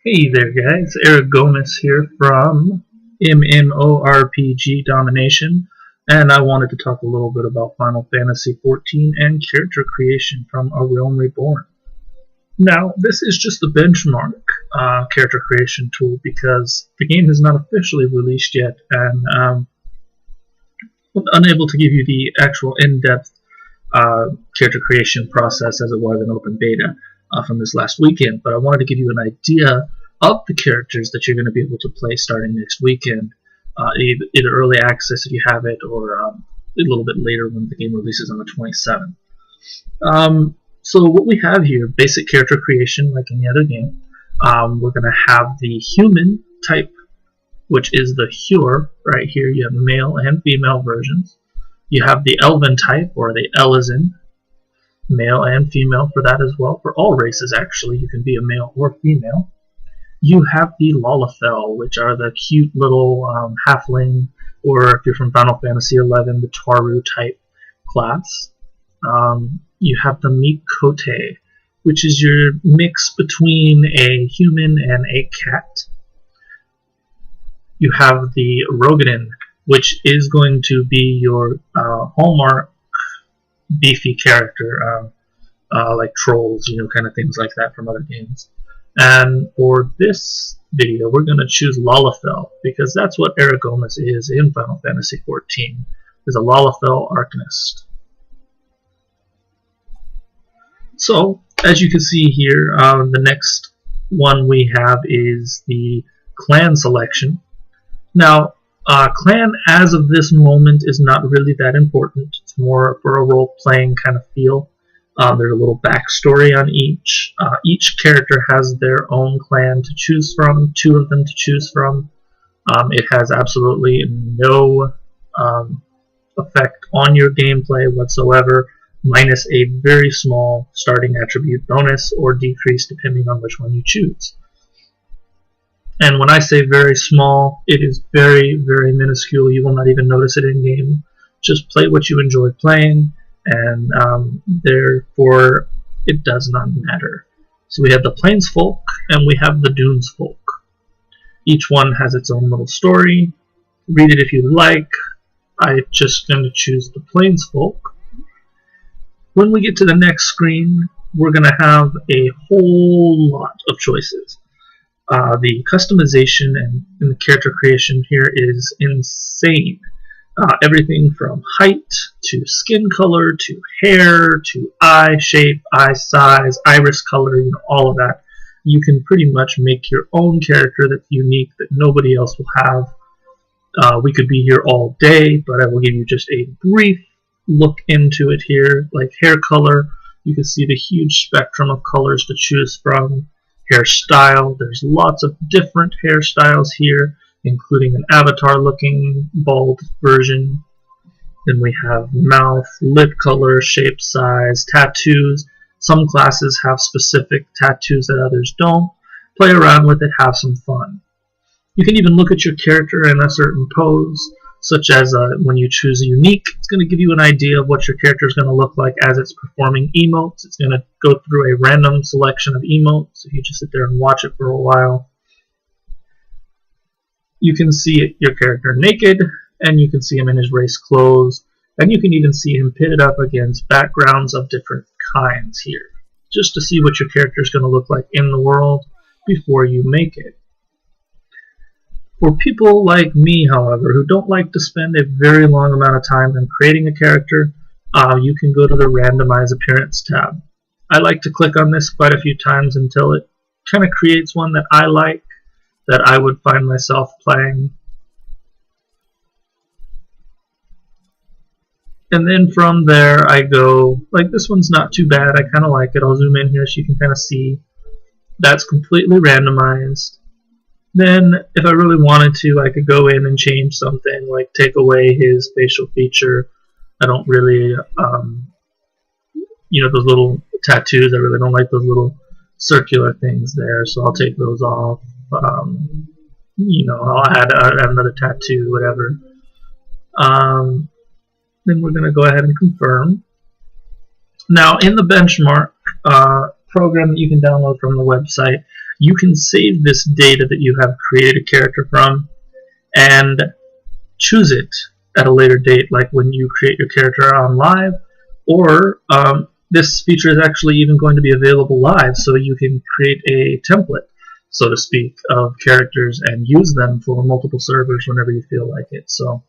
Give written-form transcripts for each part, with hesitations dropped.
Hey there guys, Eric Gomez here from MMORPG Domination, and I wanted to talk a little bit about Final Fantasy XIV and character creation from A Realm Reborn. Now, this is just a benchmark character creation tool because the game is not officially released yet, and I'm unable to give you the actual in-depth character creation process as it was in open beta from this last weekend, but I wanted to give you an idea of the characters that you're going to be able to play starting next weekend, either early access if you have it, or a little bit later when the game releases on the 27th. So what we have here, basic character creation like any other game. We're going to have the human type, which is the Hure right here. You have male and female versions. You have the elven type, or the Elezen, male and female for that as well. For all races, actually, you can be a male or female. You have the Lalafell, which are the cute little halfling, or if you're from Final Fantasy XI, the Taru type class. You have the Mikote, which is your mix between a human and a cat. You have the Rogadin, which is going to be your hallmark beefy character, like trolls, kind of things like that from other games. And for this video, we're going to choose Lalafell, because that's what Eric Gomez is in Final Fantasy XIV, is a Lalafell Arcanist. So, as you can see here, the next one we have is the clan selection. Now, clan as of this moment is not really that important. It's more for a role-playing kind of feel. There's a little backstory on each. Each character has their own clan to choose from, 2 of them to choose from. It has absolutely no effect on your gameplay whatsoever, minus a very small starting attribute bonus or decrease depending on which one you choose. And when I say very small, it is very, very minuscule. You will not even notice it in game. Just play what you enjoy playing, and therefore it does not matter. So we have the Plains folk and we have the Dunes folk. Each one has its own little story. Read it if you like. I'm just going to choose the Plains folk. When we get to the next screen, we're going to have a whole lot of choices. The customization and the character creation here is insane. Everything from height to skin color to hair to eye shape, eye size, iris color, all of that. You can pretty much make your own character that's unique that nobody else will have. We could be here all day, but I will give you just a brief look into it here. Like hair color, you can see the huge spectrum of colors to choose from. Hairstyle, there's lots of different hairstyles here, including an avatar looking bald version. Then we have mouth, lip color, shape, size, tattoos. Some classes have specific tattoos that others don't. Play around with it, have some fun. You can even look at your character in a certain pose, such as when you choose a unique, it's going to give you an idea of what your character is going to look like as it's performing emotes. It's going to go through a random selection of emotes. If you just sit there and watch it for a while, you can see your character naked, and you can see him in his race clothes, and you can even see him pitted up against backgrounds of different kinds here, just to see what your character is going to look like in the world before you make it. For people like me, however, who don't like to spend a very long amount of time in creating a character, you can go to the Randomize Appearance tab. I like to click on this quite a few times until it kind of creates one that I like, that I would find myself playing. And then from there I go, like this one's not too bad, I kind of like it. I'll zoom in here so you can kind of see. That's completely randomized. Then, if I really wanted to, I could go in and change something, like take away his facial feature. I don't really, those little tattoos, I really don't like those little circular things there, so I'll take those off. I'll add another tattoo, whatever. Then we're going to go ahead and confirm. Now, in the benchmark program that you can download from the website, you can save this data that you have created a character from and choose it at a later date, like when you create your character on live, or this feature is actually even going to be available live, so you can create a template, so to speak, of characters and use them for multiple servers whenever you feel like it. So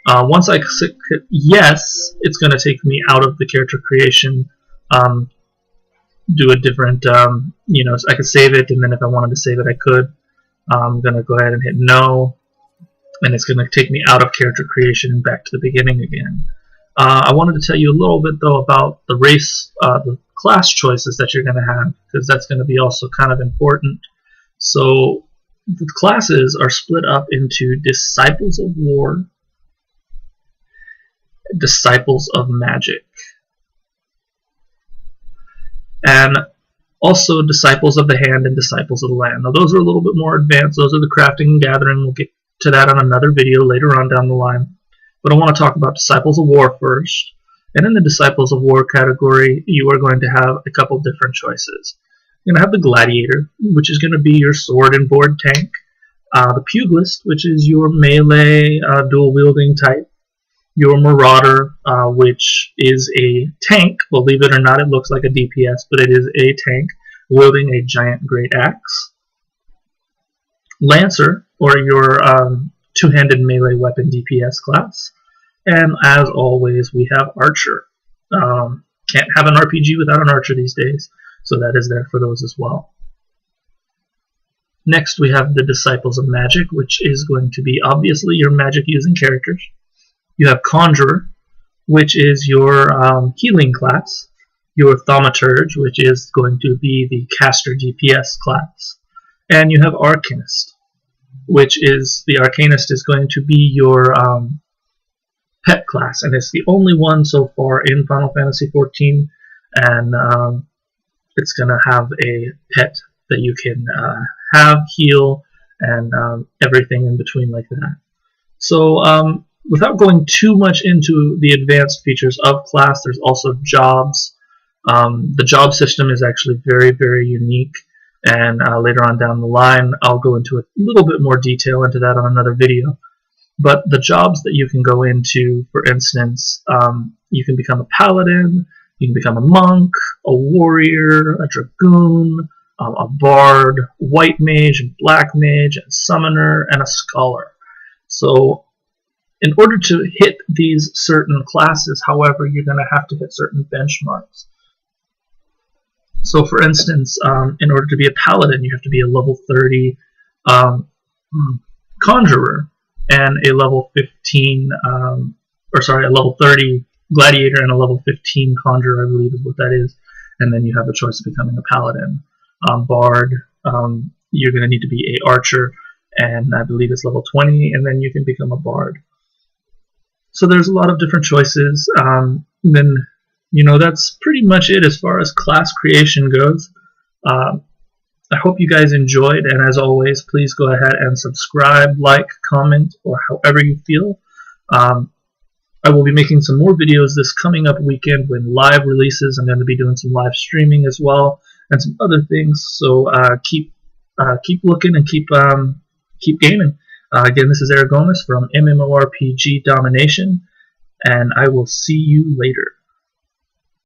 once I click yes, it's going to take me out of the character creation, do a different, I could save it, and then if I wanted to save it I could. I'm going to go ahead and hit no, and it's going to take me out of character creation and back to the beginning again. I wanted to tell you a little bit though about the the class choices that you're going to have, because that's going to be also kind of important. So the classes are split up into Disciples of War, Disciples of Magic, and also Disciples of the Hand and Disciples of the Land. Now those are a little bit more advanced. Those are the crafting and gathering. We'll get to that on another video later on down the line. But I want to talk about Disciples of War first. And in the Disciples of War category, you are going to have a couple different choices. You're going to have the Gladiator, which is going to be your sword and board tank. The Pugilist, which is your melee dual wielding type. Your Marauder, which is a tank. Believe it or not, it looks like a DPS, but it is a tank wielding a giant great axe. Lancer, or your two-handed melee weapon DPS class. And as always, we have Archer. Can't have an RPG without an Archer these days, so that is there for those as well. Next, we have the Disciples of Magic, which is going to be obviously your magic-using characters. You have Conjurer, which is your healing class. Your Thaumaturge, which is going to be the caster DPS class. And you have Arcanist, which is the Arcanist is going to be your pet class, and it's the only one so far in Final Fantasy XIV, and it's going to have a pet that you can have, heal, and everything in between like that. So without going too much into the advanced features of class, there's also jobs. The job system is actually very, very unique, and later on down the line I'll go into a little bit more detail into that on another video. But the jobs that you can go into, for instance, you can become a paladin, you can become a monk, a warrior, a dragoon, a bard, white mage, black mage, a summoner, and a scholar. So in order to hit these certain classes, however, you're going to have to hit certain benchmarks. So for instance, in order to be a paladin, you have to be a level 30 conjurer, and a level 15, a level 30 gladiator and a level 15 conjurer, I believe is what that is. And then you have the choice of becoming a paladin. Bard, you're going to need to be a archer, and I believe it's level 20, and then you can become a bard. So there's a lot of different choices. Then, that's pretty much it as far as class creation goes. I hope you guys enjoyed, and as always, please go ahead and subscribe, like, comment, or however you feel. I will be making some more videos this coming up weekend when live releases. I'm going to be doing some live streaming as well, and some other things. So keep looking and keep gaming. Again, this is Eric Gomez from MMORPG Domination, and I will see you later.